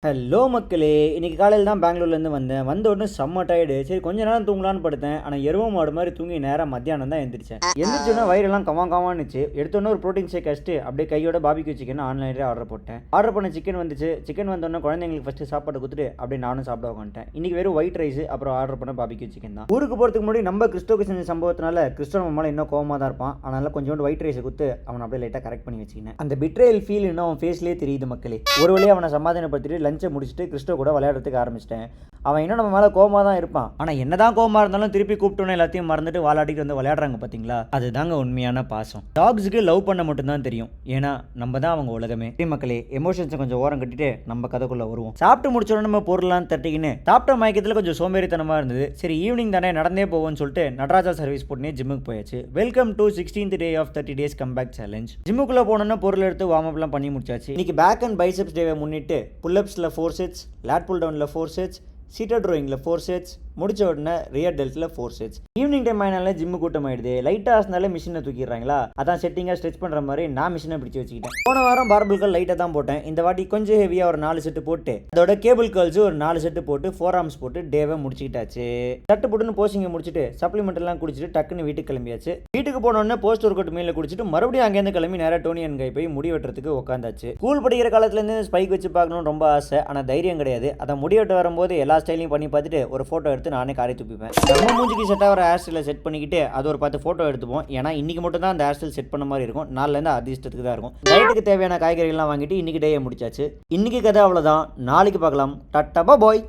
Hello மக்களே! இன்னைக்கு காலையில தான் பெங்களூர்லேருந்து வந்தேன். வந்த உடனே செம்ம டயர்டு. சரி கொஞ்ச நேரம் தூங்கலான்னு படுத்தேன். ஆனா எரும மாடு மாரி தூங்கி நேரா மத்தியானம் தான் எந்திரிச்சேன். எந்திரிச்சோனே வயிறெல்லாம் கவான்னுச்சு. எடுத்தோனே ஒரு புரோட்டீன் ஷேக் அடிச்சுட்டு அப்படியே கையோட பார்பிக்யூ சிக்கன் ஆன்லைன்லேயே ஆர்டர் போட்டேன். ஆர்டர் பண்ண சிக்கன் வந்துச்சு. சிக்கன் வந்தோடனே குழந்தைங்களுக்கு ஃபர்ஸ்ட்டு சாப்பாடு குடுத்துட்டு அப்படியே நானும் சாப்பிட உட்காந்துட்டேன். இன்னைக்கு வெறும் ஒயிட் ரைஸ் அப்புறம் ஆர்டர் பண்ண பார்பிக்யூ சிக்கன் தான். ஊருக்கு போறதுக்கு முன்னாடி நம்ம கிறிஸ்டோக்கு செஞ்ச சம்பவத்தினால கிறிஸ்டோ நம்ம மேல இன்னும் கோவமா தான் இருப்பான். அதனால கொஞ்சோண்டு ஒயிட் ரைஸ் குடுத்து அவனை அப்படியே லைட்டா கரெக்ட் பண்ணி வச்சுக்கினேன். அந்த பிட்ரேயல் ஃபீல் இன்னும் அவன் ஃபேஸ்லேயே தெரியுது மக்களே. ஒரு வழியா அவனை சமாதானப்படுத்திட்டு லஞ்சை முடிச்சுட்டு கிறிஸ்டோ கூட விளையாடுறதுக்கு ஆரம்பிச்சிட்டேன். அவன் இன்னும் நம்ம மேலே கோவமாக தான் இருப்பான். ஆனால் என்னதான் கோவமாக இருந்தாலும் திருப்பி கூப்பிட்டோன்னு எல்லாத்தையும் மறந்துட்டு வாலாட்டிட்டு வந்து விளையாடுறாங்க பார்த்தீங்களா? அதுதாங்க உண்மையான பாசம். டாக்ஸுக்கு லவ் பண்ண மட்டும்தான் தெரியும். ஏன்னா நம்ம தான் அவங்க உலகமே. மக்களே, எமோஷன்ஸை கொஞ்சம் ஓரம் கட்டிட்டு நம்ம கதைக்குள்ள வருவோம். சாப்பிட்டு முடிச்சோன்னு நம்ம பொருள்லாம் தட்டிக்கின்னு சாப்பிட்ட மயக்கத்தில் கொஞ்சம் சோம்பேறித்தனமாக இருந்தது. சரி ஈவினிங் தானே நடந்தே போவோம்னு சொல்லிட்டு நடராஜா சர்வீஸ் போட்டுனே ஜிம்முக்கு போயாச்சு. Welcome to 16th day of 30 days comeback challenge. ஜிம்முக்குள்ள போனோன்னா பொருள் எடுத்து வார்ம் அப்லாம் பண்ணி முடிச்சாச்சு. இன்னைக்கு பேக் அண்ட் பைசெப்ஸ் டேவை முன்னிட்டு புல்லப்ஸில் 4 sets, லேட் புல் டவுனில் 4 sets, சீட்டட் ரோயிங்கில் 4 sets, முடிச்ச உடனே ரியர் டெல்ட்டில் 4 sets. ஈவினிங் டைம் ஆனாலே ஜிம்மு கூட்டம் ஆயிடுது. லைட்டாக ஆசினாலே மிஷினை தூக்கிடுறாங்களா? அதான் செட்டிங்காக ஸ்ட்ரெச் பண்ணுற மாதிரி நான் மிஷினை பிடிச்சி வச்சுக்கிட்டேன். போன வாரம் பார்பிள்கள் லைட்டாக தான் போட்டேன். இந்த வாட்டி கொஞ்சம் ஹெவியாக ஒரு 4 செட்டு போட்டு அதோட கேபிள் கேர்ள்ஸு ஒரு 4 செட்டு போட்டு 4 arms போட்டு டேவை முடிச்சுக்கிட்டாச்சு. தட்டு போட்டுன்னு போஸ்டிங்கை முடிச்சுட்டு சப்ளிமெண்ட் எல்லாம் குடிச்சிட்டு டக்குன்னு வீட்டுக்கு கிளம்பியாச்சு. வீட்டுக்கு போனோடனே போஸ்ட் ஒர்க் அவுட் மீல குடிச்சிட்டு மறுபடியும் அங்கேருந்து கிளம்பி நேராக டோனி அண்ட் கை போய் முடி வெட்டுறதுக்கு உட்காந்தாச்சு. ஸ்கூல் படிக்கிற காலத்துலேருந்து ஸ்பைக் வச்சு பார்க்கணும்னு ரொம்ப ஆசை. ஆனால் தைரியம் கிடையாது. அதை முடி வெட்ட வரும்போது எல்லா ஸ்டைலையும் பண்ணி பார்த்துட்டு ஒரு ஃபோட்டோ எடுத்து நானே காரை துப்பிப்பேன். நம்ம மூஞ்சிக்கு செட்டாக ஒரு ஹேர் ஸ்டைலை செட் பண்ணிக்கிட்டு அது ஒரு 10 ஃபோட்டோ எடுத்துப்போம். ஏன்னா இன்னைக்கு மட்டும் தான் அந்த ஹேர் ஸ்டைல் செட் பண்ண மாதிரி இருக்கும். நாளிலேருந்து அதிர்ஷ்டத்துக்கு தான் இருக்கும். டயட்டுக்கு தேவையான காய்கறிகள்லாம் வாங்கிட்டு இன்னைக்கு டேயை முடிச்சாச்சு. இன்னைக்கு கதை அவ்வளோதான். நாளைக்கு பார்க்கலாம். டட்டா பாய்.